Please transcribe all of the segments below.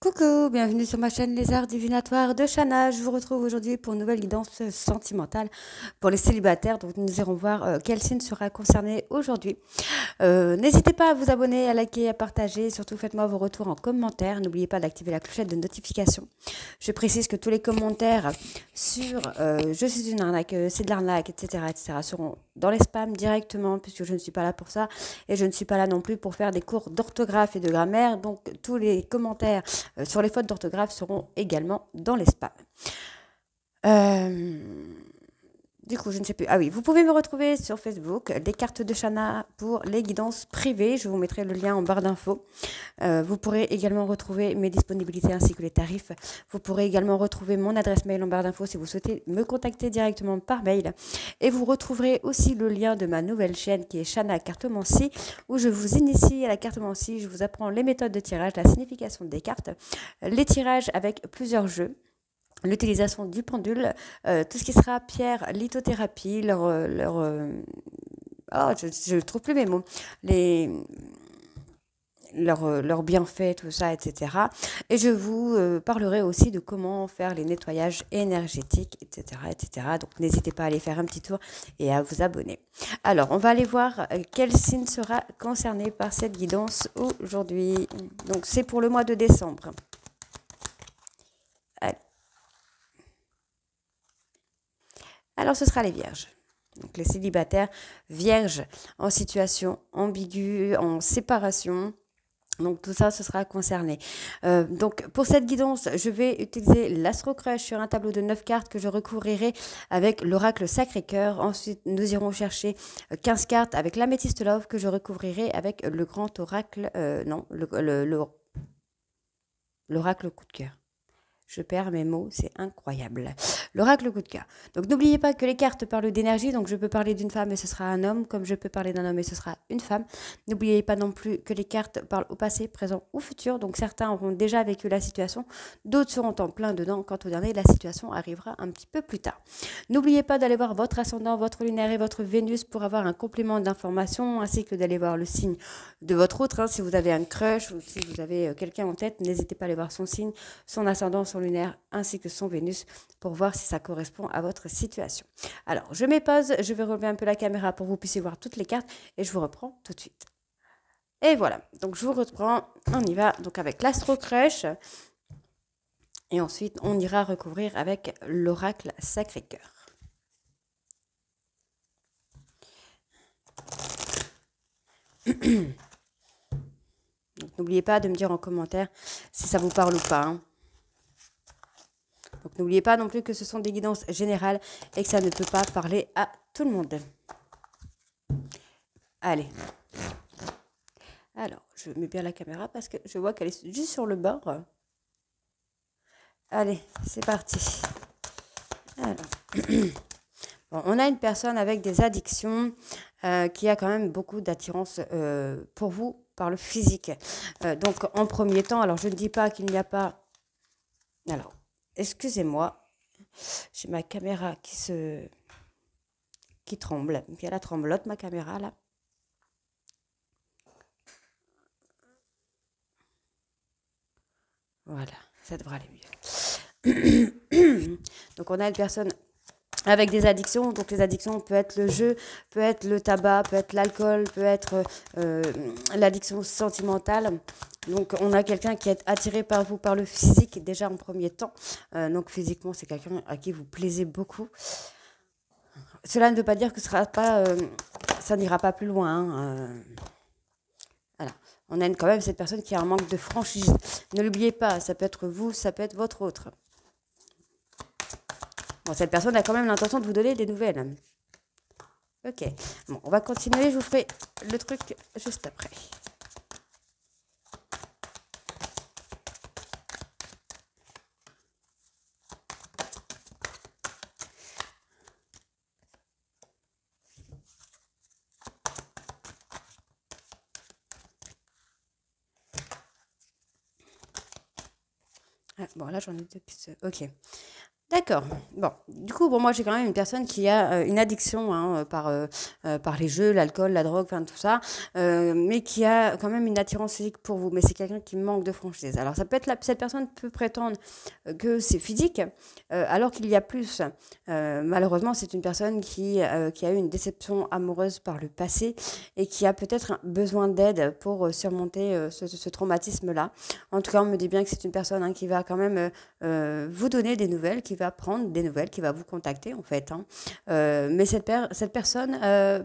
Coucou, bienvenue sur ma chaîne Les Arts Divinatoires de Shana. Je vous retrouve aujourd'hui pour une nouvelle guidance sentimentale pour les célibataires. Donc nous irons voir quel signe sera concerné aujourd'hui. N'hésitez pas à vous abonner, à liker, à partager. Surtout faites-moi vos retours en commentaire. N'oubliez pas d'activer la clochette de notification. Je précise que tous les commentaires sur je suis une arnaque, c'est de l'arnaque, etc., seront dans les spams directement puisque je ne suis pas là pour ça et je ne suis pas là non plus pour faire des cours d'orthographe et de grammaire. Donc tous les commentaires sur les fautes d'orthographe seront également dans les spams. Du coup, je ne sais plus. Ah oui, vous pouvez me retrouver sur Facebook, des cartes de Shana pour les guidances privées. Je vous mettrai le lien en barre d'infos. Vous pourrez également retrouver mes disponibilités ainsi que les tarifs. Vous pourrez également retrouver mon adresse mail en barre d'infos si vous souhaitez me contacter directement par mail. Et vous retrouverez aussi le lien de ma nouvelle chaîne qui est Shana Cartomancie, où je vous initie à la cartomancie. Je vous apprends les méthodes de tirage, la signification des cartes, les tirages avec plusieurs jeux, l'utilisation du pendule, tout ce qui sera pierre, lithothérapie, je ne trouve plus mes mots, leurs bienfaits, tout ça, etc. Et je vous parlerai aussi de comment faire les nettoyages énergétiques, etc., etc. Donc n'hésitez pas à aller faire un petit tour et à vous abonner. Alors, on va aller voir quel signe sera concerné par cette guidance aujourd'hui. Donc c'est pour le mois de décembre. Alors, ce sera les vierges. Donc, les célibataires vierges en situation ambiguë, en séparation. Donc, tout ça, ce sera concerné. Donc, pour cette guidance, je vais utiliser l'Astro Crush sur un tableau de 9 cartes que je recouvrirai avec l'oracle Sacré-Cœur. Ensuite, nous irons chercher 15 cartes avec l'améthyste Love que je recouvrirai avec le grand oracle, l'oracle Coup de cœur. Je perds mes mots, c'est incroyable. L'oracle coup de cœur. Donc n'oubliez pas que les cartes parlent d'énergie, donc je peux parler d'une femme et ce sera un homme, comme je peux parler d'un homme et ce sera une femme. N'oubliez pas non plus que les cartes parlent au passé, présent ou futur, donc certains auront déjà vécu la situation, d'autres seront en plein dedans, quant au dernier, la situation arrivera un petit peu plus tard. N'oubliez pas d'aller voir votre ascendant, votre lunaire et votre Vénus pour avoir un complément d'information, ainsi que d'aller voir le signe de votre autre, si vous avez un crush ou si vous avez quelqu'un en tête, n'hésitez pas à aller voir son signe, son ascendant, son lunaire ainsi que son Vénus pour voir si ça correspond à votre situation. Alors, je mets pause, je vais relever un peu la caméra pour que vous puissiez voir toutes les cartes et je vous reprends tout de suite. Et voilà, donc je vous reprends, on y va donc avec l'Astro Crush et ensuite on ira recouvrir avec l'oracle Sacré-Cœur. N'oubliez pas de me dire en commentaire si ça vous parle ou pas. Donc n'oubliez pas non plus que ce sont des guidances générales et que ça ne peut pas parler à tout le monde. Allez. Alors, je mets bien la caméra parce que je vois qu'elle est juste sur le bord. Allez, c'est parti. Alors. Bon, on a une personne avec des addictions qui a quand même beaucoup d'attirance pour vous par le physique. Donc en premier temps, alors je ne dis pas qu'il n'y a pas... Alors, excusez-moi, j'ai ma caméra qui tremble. Puis elle a tremblote, ma caméra, là. Voilà, ça devrait aller mieux. Donc on a une personne avec des addictions. Donc les addictions peut être le jeu, peut être le tabac, peut être l'alcool, peut être l'addiction sentimentale. Donc on a quelqu'un qui est attiré par vous, par le physique déjà en premier temps. Donc physiquement c'est quelqu'un à qui vous plaisez beaucoup. Cela ne veut pas dire que ça n'ira pas plus loin. Voilà. On a quand même cette personne qui a un manque de franchise. Ne l'oubliez pas, ça peut être vous, ça peut être votre autre. Bon, cette personne a quand même l'intention de vous donner des nouvelles. Ok. Bon, on va continuer. Je vous ferai le truc juste après. Ah, bon, là, j'en ai deux qui se... Ok. D'accord. Bon, du coup, pour moi, j'ai quand même une personne qui a une addiction hein, par les jeux, l'alcool, la drogue, enfin tout ça, mais qui a quand même une attirance physique pour vous. Mais c'est quelqu'un qui manque de franchise. Alors, ça peut être cette personne peut prétendre que c'est physique, alors qu'il y a plus. Malheureusement, c'est une personne qui a eu une déception amoureuse par le passé et qui a peut-être un besoin d'aide pour surmonter ce traumatisme-là. En tout cas, on me dit bien que c'est une personne hein, qui va quand même vous donner des nouvelles, qui va prendre des nouvelles, qui va vous contacter en fait. Hein. Mais cette personne, euh,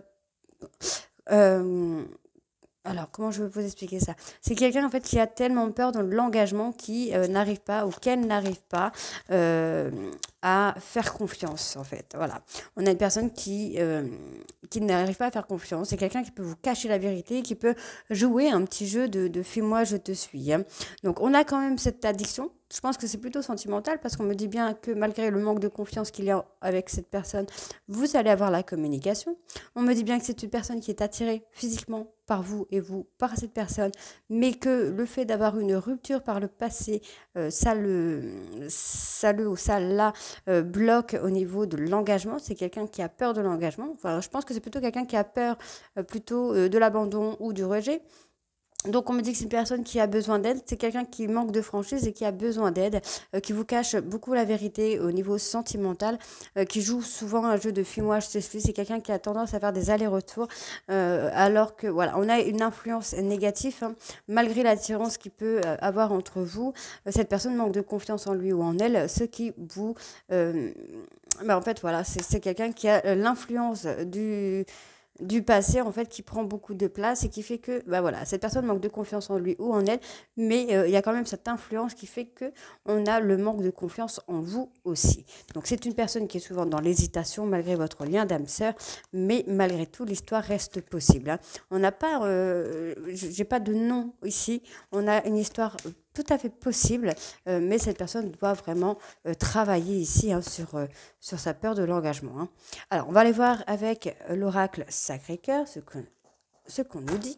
alors comment je peux vous expliquer ça? C'est quelqu'un en fait qui a tellement peur de l'engagement qui n'arrive pas ou qu'elle n'arrive pas euh, à faire confiance en fait. Voilà. On a une personne qui n'arrive pas à faire confiance. C'est quelqu'un qui peut vous cacher la vérité, qui peut jouer un petit jeu de fuis-moi, je te suis. Hein. Donc on a quand même cette addiction. Je pense que c'est plutôt sentimental parce qu'on me dit bien que malgré le manque de confiance qu'il y a avec cette personne, vous allez avoir la communication. On me dit bien que c'est une personne qui est attirée physiquement par vous et vous par cette personne, mais que le fait d'avoir une rupture par le passé, ça l'a bloque au niveau de l'engagement. C'est quelqu'un qui a peur de l'engagement. Enfin, je pense que c'est plutôt quelqu'un qui a peur plutôt de l'abandon ou du rejet. Donc on me dit que c'est une personne qui a besoin d'aide, c'est quelqu'un qui manque de franchise et qui a besoin d'aide, qui vous cache beaucoup la vérité au niveau sentimental, qui joue souvent un jeu de fuis-moi, je te suis, c'est quelqu'un qui a tendance à faire des allers-retours, alors que voilà, on a une influence négative, hein, malgré l'attirance qu'il peut avoir entre vous, cette personne manque de confiance en lui ou en elle, ce qui vous... euh, en fait voilà, c'est quelqu'un qui a l'influence du passé en fait qui prend beaucoup de place et qui fait que bah voilà cette personne manque de confiance en lui ou en elle mais il y a quand même cette influence qui fait que on a le manque de confiance en vous aussi donc c'est une personne qui est souvent dans l'hésitation malgré votre lien d'âme sœur mais malgré tout l'histoire reste possible hein. On n'a pas j'ai pas de nom ici on a une histoire tout à fait possible, mais cette personne doit vraiment travailler ici hein, sur sa peur de l'engagement. Hein. Alors, on va aller voir avec l'oracle Sacré-Cœur ce qu'on nous dit.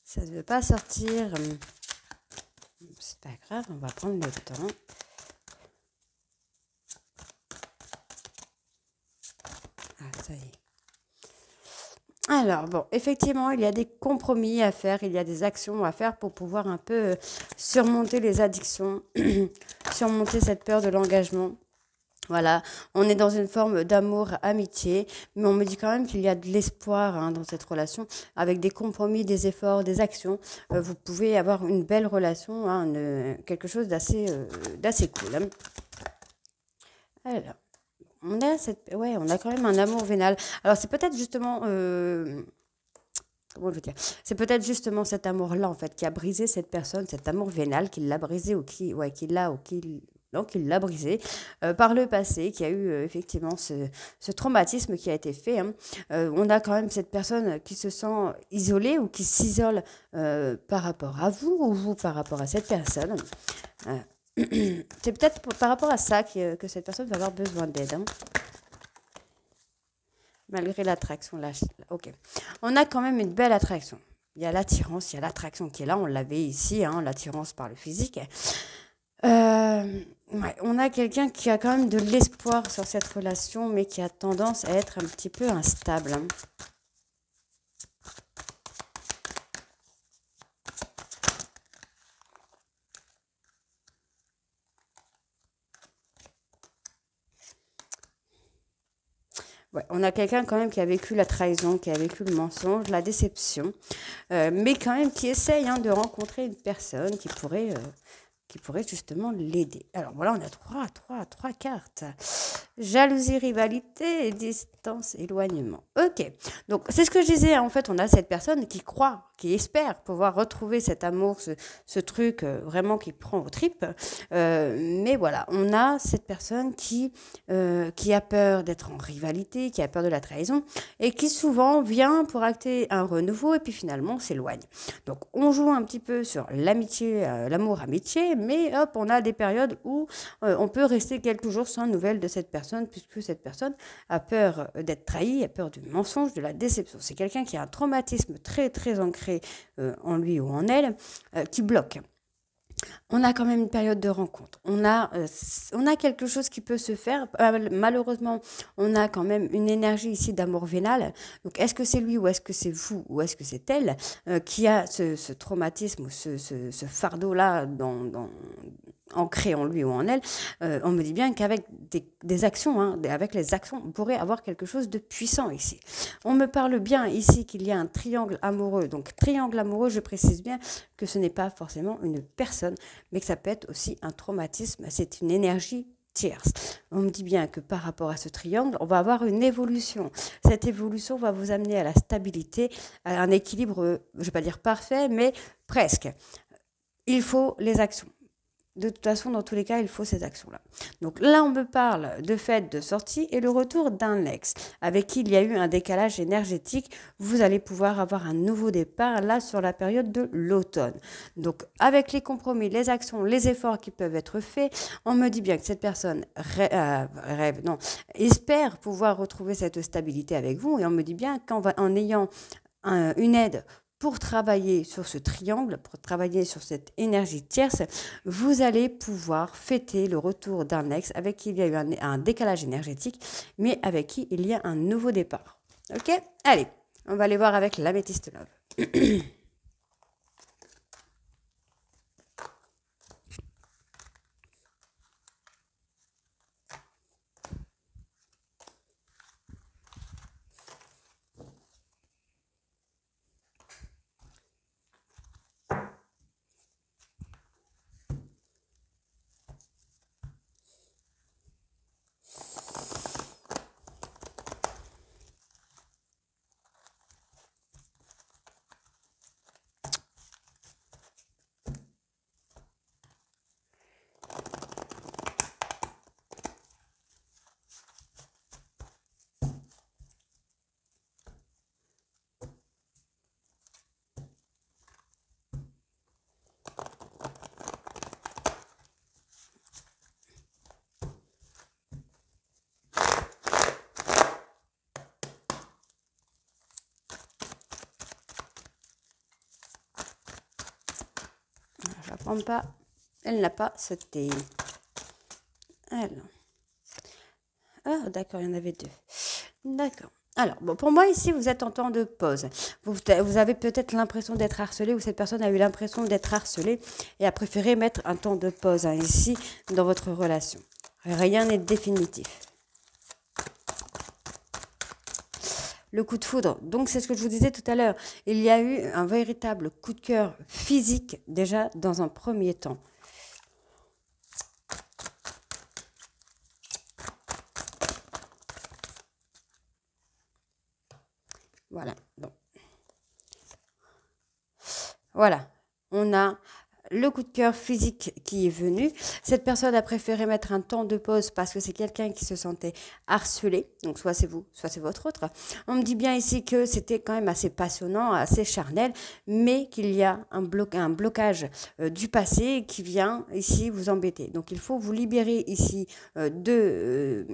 Ça ne veut pas sortir. C'est pas grave, on va prendre le temps. Ah, ça y est. Alors, bon, effectivement, il y a des compromis à faire, il y a des actions à faire pour pouvoir un peu surmonter les addictions, surmonter cette peur de l'engagement. Voilà, on est dans une forme d'amour, amitié, mais on me dit quand même qu'il y a de l'espoir hein, dans cette relation, avec des compromis, des efforts, des actions. Vous pouvez avoir une belle relation, hein, quelque chose d'assez cool. Hein. Alors, on a quand même un amour vénal. Alors c'est peut-être justement, comment je veux dire, c'est peut-être justement cet amour-là en fait qui a brisé cette personne, cet amour vénal, qui l'a brisé ou qui donc il l'a brisé par le passé, qui a eu effectivement ce traumatisme qui a été fait. Hein. On a quand même cette personne qui se sent isolée ou qui s'isole par rapport à vous ou vous par rapport à cette personne. Euh, c'est peut-être par rapport à ça que cette personne va avoir besoin d'aide. Hein. Malgré l'attraction. Ok. On a quand même une belle attraction. Il y a l'attirance, il y a l'attraction qui est là. On l'avait ici, hein, l'attirance par le physique. On a quelqu'un qui a quand même de l'espoir sur cette relation, mais qui a tendance à être un petit peu instable. Hein. Ouais, on a quelqu'un quand même qui a vécu la trahison, qui a vécu le mensonge, la déception, mais quand même qui essaye hein, de rencontrer une personne qui pourrait qui pourrait justement l'aider. Alors voilà, on a trois cartes. Jalousie, rivalité, distance, éloignement. Ok, donc c'est ce que je disais, hein. En fait, on a cette personne qui croit, qui espère pouvoir retrouver cet amour, ce truc vraiment qui prend aux tripes. Mais voilà, on a cette personne qui a peur d'être en rivalité, qui a peur de la trahison, et qui souvent vient pour acter un renouveau, et puis finalement s'éloigne. Donc on joue un petit peu sur l'amitié, l'amour-amitié, mais hop, on a des périodes où on peut rester quelques jours sans nouvelles de cette personne, puisque cette personne a peur d'être trahie, a peur du mensonge, de la déception. C'est quelqu'un qui a un traumatisme très très ancré en lui ou en elle, qui bloque. On a quand même une période de rencontre. On a quelque chose qui peut se faire. Malheureusement, on a quand même une énergie ici d'amour vénal. Donc, est-ce que c'est lui ou est-ce que c'est vous ou est-ce que c'est elle qui a ce traumatisme ou ce fardeau-là ancré en lui ou en elle? On me dit bien qu'avec des actions, hein, avec les actions, on pourrait avoir quelque chose de puissant ici. On me parle bien ici qu'il y a un triangle amoureux. Donc, triangle amoureux, je précise bien que ce n'est pas forcément une personne, mais que ça peut être aussi un traumatisme. C'est une énergie tierce. On me dit bien que par rapport à ce triangle, on va avoir une évolution. Cette évolution va vous amener à la stabilité, à un équilibre, je ne vais pas dire parfait, mais presque. Il faut les actions. De toute façon, dans tous les cas, il faut ces actions-là. Donc là, on me parle de fête de sortie et le retour d'un ex avec qui il y a eu un décalage énergétique. Vous allez pouvoir avoir un nouveau départ là sur la période de l'automne. Donc avec les compromis, les actions, les efforts qui peuvent être faits, on me dit bien que cette personne espère pouvoir retrouver cette stabilité avec vous et on me dit bien qu'en ayant une aide pour travailler sur ce triangle, pour travailler sur cette énergie tierce, vous allez pouvoir fêter le retour d'un ex avec qui il y a eu un décalage énergétique, mais avec qui il y a un nouveau départ. Ok? Allez, on va aller voir avec l'améthyste love. Je la prends pas. Elle n'a pas sauté. Alors. Ah, d'accord, il y en avait deux. D'accord. Alors, bon, pour moi, ici, vous êtes en temps de pause. Vous avez peut-être l'impression d'être harcelé ou cette personne a eu l'impression d'être harcelée et a préféré mettre un temps de pause ici dans votre relation. Rien n'est définitif. Le coup de foudre, donc c'est ce que je vous disais tout à l'heure. Il y a eu un véritable coup de cœur physique déjà dans un premier temps. Voilà. Bon. Voilà. On a le coup de cœur physique qui est venu. Cette personne a préféré mettre un temps de pause parce que c'est quelqu'un qui se sentait harcelé. Donc soit c'est vous, soit c'est votre autre. On me dit bien ici que c'était quand même assez passionnant, assez charnel, mais qu'il y a un blocage du passé qui vient ici vous embêter. Donc il faut vous libérer ici de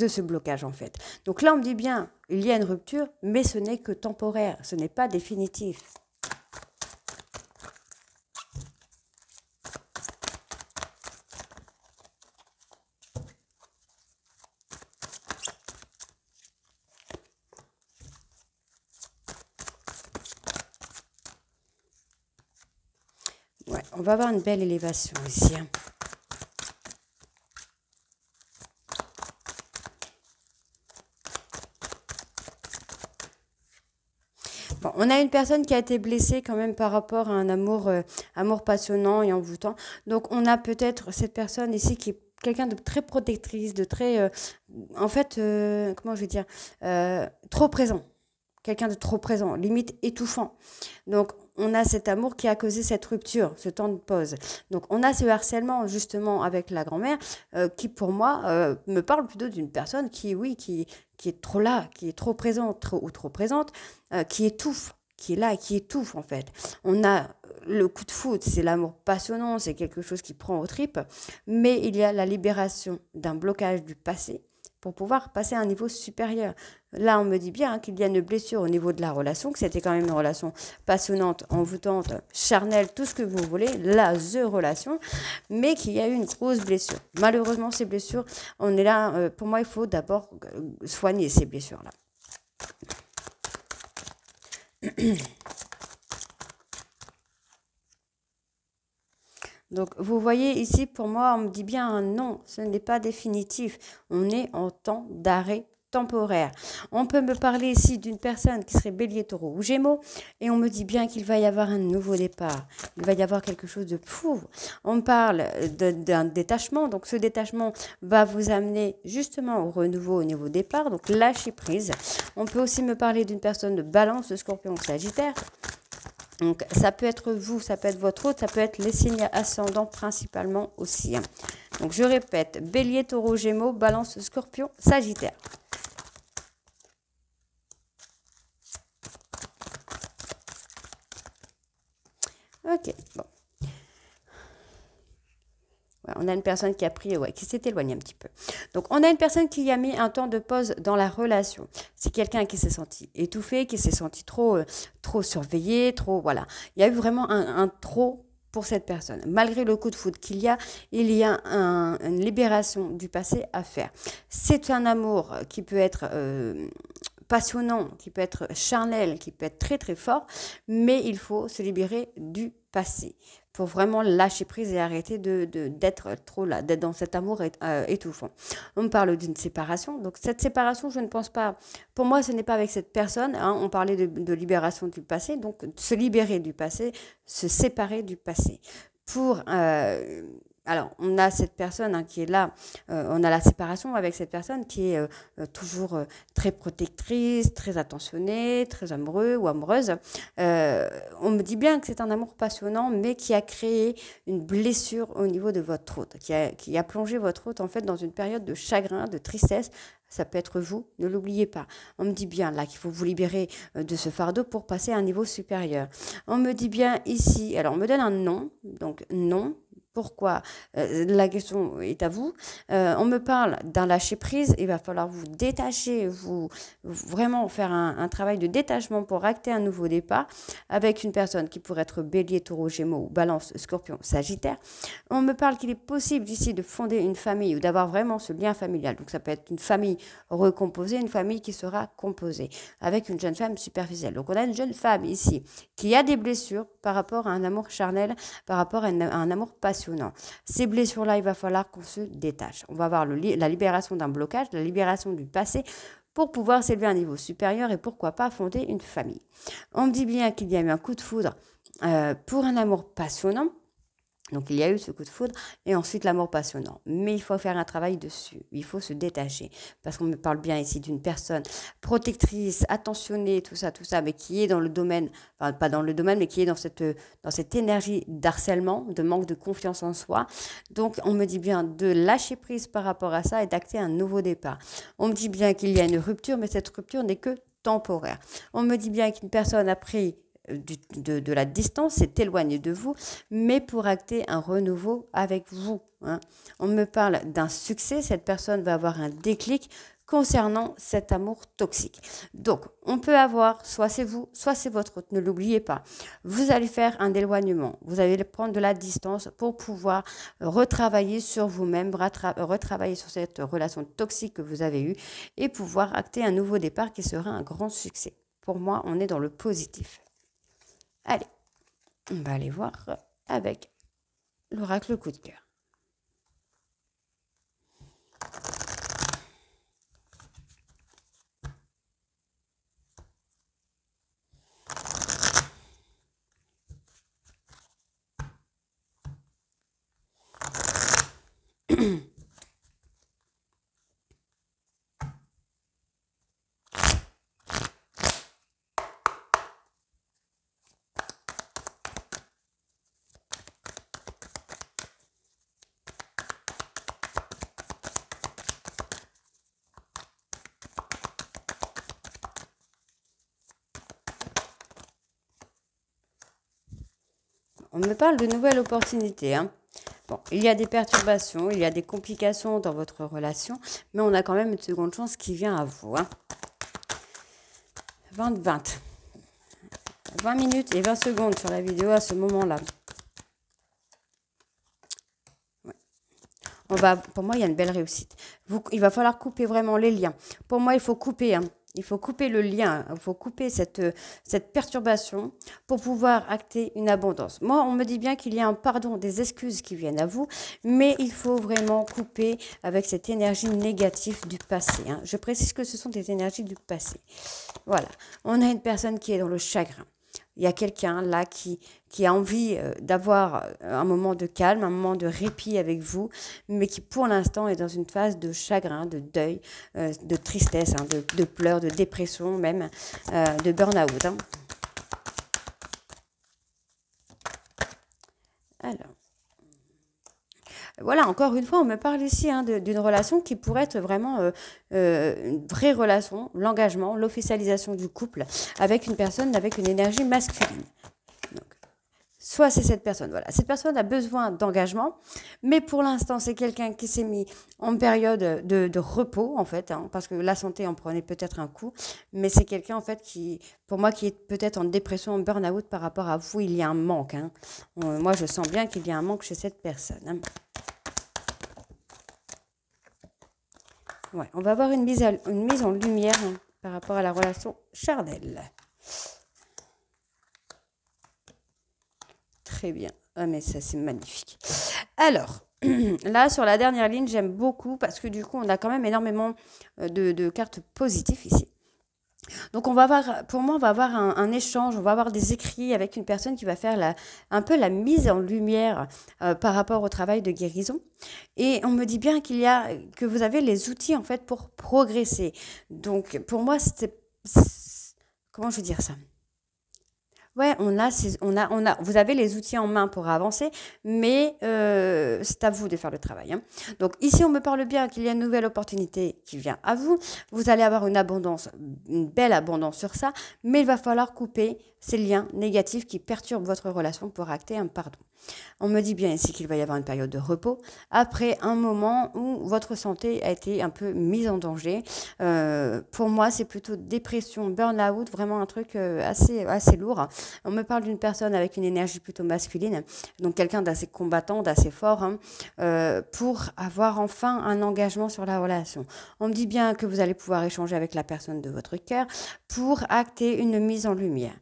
ce blocage en fait. Donc là on me dit bien, il y a une rupture, mais ce n'est que temporaire, ce n'est pas définitif. Ouais, on va avoir une belle élévation ici. Hein. Bon, On a une personne qui a été blessée quand même par rapport à un amour passionnant et envoûtant. Donc on a peut-être cette personne ici qui est quelqu'un de très protectrice, de très, en fait, comment je vais dire, trop présent. Quelqu'un de trop présent, limite étouffant. Donc, on a cet amour qui a causé cette rupture, ce temps de pause. Donc, on a ce harcèlement justement avec la grand-mère qui, pour moi, me parle plutôt d'une personne qui, oui, qui est trop là, qui est trop présente ou trop présente, qui étouffe, qui est là et qui étouffe en fait. On a le coup de foudre, c'est l'amour passionnant, c'est quelque chose qui prend aux tripes, mais il y a la libération d'un blocage du passé pour pouvoir passer à un niveau supérieur. Là, on me dit bien qu'il y a une blessure au niveau de la relation, que c'était quand même une relation passionnante, envoûtante, charnelle, tout ce que vous voulez, la relation, mais qu'il y a eu une grosse blessure. Malheureusement, ces blessures, on est là, pour moi, il faut d'abord soigner ces blessures-là. Donc, vous voyez ici, pour moi, on me dit bien un non, ce n'est pas définitif. On est en temps d'arrêt temporaire. On peut me parler ici d'une personne qui serait bélier, taureau ou gémeaux, et on me dit bien qu'il va y avoir un nouveau départ. Il va y avoir quelque chose de fou. On me parle d'un détachement, donc ce détachement va vous amener justement au renouveau, au nouveau départ, donc lâcher prise. On peut aussi me parler d'une personne de balance, de scorpion ou sagittaire. Donc, ça peut être vous, ça peut être votre hôte, ça peut être les signes ascendants principalement aussi. Donc, je répète, bélier, taureau, gémeaux, balance, scorpion, sagittaire. Ok, bon. Ouais, on a une personne qui a pris, qui s'est éloignée un petit peu. Donc, on a une personne qui a mis un temps de pause dans la relation. C'est quelqu'un qui s'est senti étouffé, qui s'est senti trop surveillé, trop, voilà. Il y a eu vraiment un trop pour cette personne. Malgré le coup de foudre qu'il y a, il y a une libération du passé à faire. C'est un amour qui peut être passionnant, qui peut être charnel, qui peut être très très fort, mais il faut se libérer du passé pour vraiment lâcher prise et arrêter d'être trop là, d'être dans cet amour étouffant. On me parle d'une séparation. Donc cette séparation, je ne pense pas, pour moi, ce n'est pas avec cette personne. Hein, on parlait de libération du passé, donc se libérer du passé, se séparer du passé. Alors, on a cette personne qui est là, on a la séparation avec cette personne qui est toujours très protectrice, très attentionnée, très amoureux ou amoureuse. On me dit bien que c'est un amour passionnant, mais qui a créé une blessure au niveau de votre hôte, qui a plongé votre hôte en fait dans une période de chagrin, de tristesse. Ça peut être vous, ne l'oubliez pas. On me dit bien là qu'il faut vous libérer de ce fardeau pour passer à un niveau supérieur. On me dit bien ici, alors on me donne un non, donc non. Pourquoi la question est à vous. On me parle d'un lâcher-prise. Il va falloir vous détacher, vraiment faire un travail de détachement pour acter un nouveau départ avec une personne qui pourrait être bélier, taureau, gémeaux, balance, scorpion, sagittaire. On me parle qu'il est possible ici de fonder une famille ou d'avoir vraiment ce lien familial. Donc ça peut être une famille recomposée, une famille qui sera composée avec une jeune femme superficielle. Donc on a une jeune femme ici qui a des blessures par rapport à un amour charnel, par rapport à un amour passionnel. Ces blessures-là, il va falloir qu'on se détache. On va avoir la libération d'un blocage, la libération du passé pour pouvoir s'élever à un niveau supérieur et pourquoi pas fonder une famille. On me dit bien qu'il y a eu un coup de foudre pour un amour passionnant. Donc, il y a eu ce coup de foudre et ensuite l'amour passionnant. Mais il faut faire un travail dessus. Il faut se détacher. Parce qu'on me parle bien ici d'une personne protectrice, attentionnée, tout ça, mais qui est dans le domaine, enfin, pas dans le domaine, mais qui est dans cette énergie d'harcèlement, de manque de confiance en soi. Donc, on me dit bien de lâcher prise par rapport à ça et d'acter un nouveau départ. On me dit bien qu'il y a une rupture, mais cette rupture n'est que temporaire. On me dit bien qu'une personne a pris de la distance, s'est éloigné de vous, mais pour acter un renouveau avec vous. Hein. On me parle d'un succès, cette personne va avoir un déclic concernant cet amour toxique. Donc, on peut avoir, soit c'est vous, soit c'est votre autre, ne l'oubliez pas. Vous allez faire un éloignement, vous allez prendre de la distance pour pouvoir retravailler sur vous-même, retravailler sur cette relation toxique que vous avez eue et pouvoir acter un nouveau départ qui sera un grand succès. Pour moi, on est dans le positif. Allez, on va aller voir avec l'oracle coup de cœur. on me parle de nouvelles opportunités, hein. Bon, il y a des perturbations, il y a des complications dans votre relation, mais on a quand même une seconde chance qui vient à vous, hein. 20 minutes et 20 secondes sur la vidéo à ce moment-là. Pour moi, il y a une belle réussite. Il va falloir couper vraiment les liens. Pour moi, il faut couper, hein. Il faut couper le lien, il faut couper cette perturbation pour pouvoir acter une abondance. Moi, on me dit bien qu'il y a un pardon, des excuses qui viennent à vous, mais il faut vraiment couper avec cette énergie négative du passé, hein. Je précise que ce sont des énergies du passé. Voilà, on a une personne qui est dans le chagrin. Il y a quelqu'un là qui a envie d'avoir un moment de calme, un moment de répit avec vous, mais qui pour l'instant est dans une phase de chagrin, de deuil, de tristesse, hein, de pleurs, de dépression même, de burn-out, hein. Alors, voilà, encore une fois, on me parle ici, hein, d'une relation qui pourrait être vraiment une vraie relation, l'engagement, l'officialisation du couple avec une personne avec une énergie masculine. Donc, soit c'est cette personne, voilà. Cette personne a besoin d'engagement, mais pour l'instant, c'est quelqu'un qui s'est mis en période de repos, en fait, hein, parce que la santé en prenait peut-être un coup, mais c'est quelqu'un, en fait, pour moi, qui est peut-être en dépression, en burn-out par rapport à vous. Il y a un manque, hein. Moi, je sens bien qu'il y a un manque chez cette personne, hein. Ouais, on va avoir une mise en lumière, hein, par rapport à la relation charnelle. Très bien. Ah, mais ça, c'est magnifique. Alors, là, sur la dernière ligne, j'aime beaucoup parce que du coup, on a quand même énormément de cartes positives ici. Donc, pour moi, on va avoir un échange, on va avoir des écrits avec une personne qui va faire un peu la mise en lumière par rapport au travail de guérison. Et on me dit bien que vous avez les outils, en fait, pour progresser. Donc, pour moi, comment je veux dire ça? Ouais, vous avez les outils en main pour avancer, mais c'est à vous de faire le travail, hein. Donc ici, on me parle bien qu'il y a une nouvelle opportunité qui vient à vous. Vous allez avoir une belle abondance sur ça, mais il va falloir couper ces liens négatifs qui perturbent votre relation pour acter un pardon. On me dit bien ici qu'il va y avoir une période de repos après un moment où votre santé a été un peu mise en danger. Pour moi, c'est plutôt dépression, burn-out, vraiment un truc assez lourd. On me parle d'une personne avec une énergie plutôt masculine, donc quelqu'un d'assez combattant, d'assez fort, hein, pour avoir enfin un engagement sur la relation. On me dit bien que vous allez pouvoir échanger avec la personne de votre cœur pour acter une mise en lumière.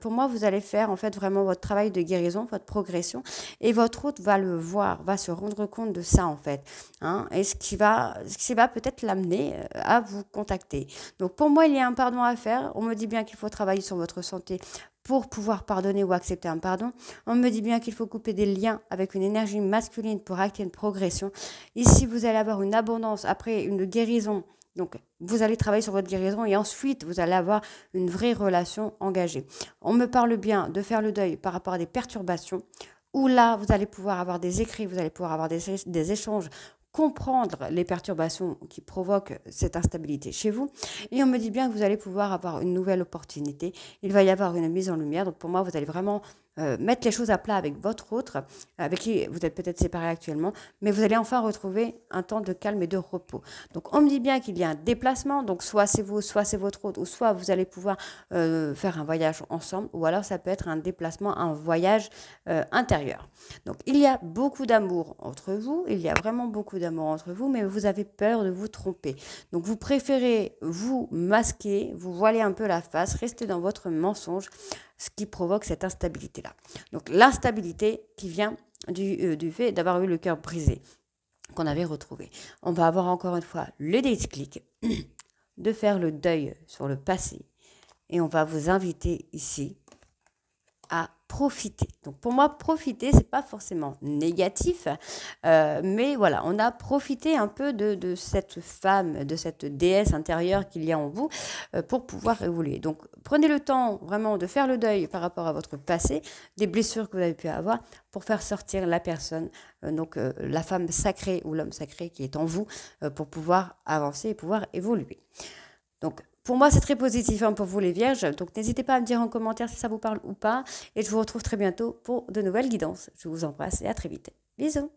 Pour moi, vous allez faire en fait vraiment votre travail de guérison, votre progression, et votre hôte va le voir, va se rendre compte de ça en fait, hein, et ce qui va peut-être l'amener à vous contacter. Donc pour moi, il y a un pardon à faire. On me dit bien qu'il faut travailler sur votre santé pour pouvoir pardonner ou accepter un pardon. On me dit bien qu'il faut couper des liens avec une énergie masculine pour acter une progression. Ici, vous allez avoir une abondance après une guérison. Donc, vous allez travailler sur votre guérison et ensuite, vous allez avoir une vraie relation engagée. On me parle bien de faire le deuil par rapport à des perturbations, où là, vous allez pouvoir avoir des écrits, vous allez pouvoir avoir des échanges, comprendre les perturbations qui provoquent cette instabilité chez vous. Et on me dit bien que vous allez pouvoir avoir une nouvelle opportunité. Il va y avoir une mise en lumière. Donc, pour moi, vous allez vraiment mettre les choses à plat avec votre autre, avec qui vous êtes peut-être séparés actuellement, mais vous allez enfin retrouver un temps de calme et de repos. Donc, on me dit bien qu'il y a un déplacement, donc soit c'est vous, soit c'est votre autre, ou soit vous allez pouvoir faire un voyage ensemble, ou alors ça peut être un déplacement, un voyage intérieur. Donc, il y a beaucoup d'amour entre vous, il y a vraiment beaucoup d'amour entre vous, mais vous avez peur de vous tromper. Donc, vous préférez vous masquer, vous voiler un peu la face, rester dans votre mensonge, ce qui provoque cette instabilité-là. Donc l'instabilité qui vient du fait d'avoir eu le cœur brisé, qu'on avait retrouvé. On va avoir encore une fois le déclic de faire le deuil sur le passé. Et on va vous inviter ici à profiter. Donc pour moi, profiter, c'est pas forcément négatif, mais voilà, on a profité un peu de cette femme, de cette déesse intérieure qu'il y a en vous pour pouvoir évoluer. Donc prenez le temps vraiment de faire le deuil par rapport à votre passé, des blessures que vous avez pu avoir, pour faire sortir la personne, la femme sacrée ou l'homme sacré qui est en vous, pour pouvoir avancer et pouvoir évoluer. Donc pour moi, c'est très positif hein, pour vous les vierges. Donc, n'hésitez pas à me dire en commentaire si ça vous parle ou pas. Et je vous retrouve très bientôt pour de nouvelles guidances. Je vous embrasse et à très vite. Bisous.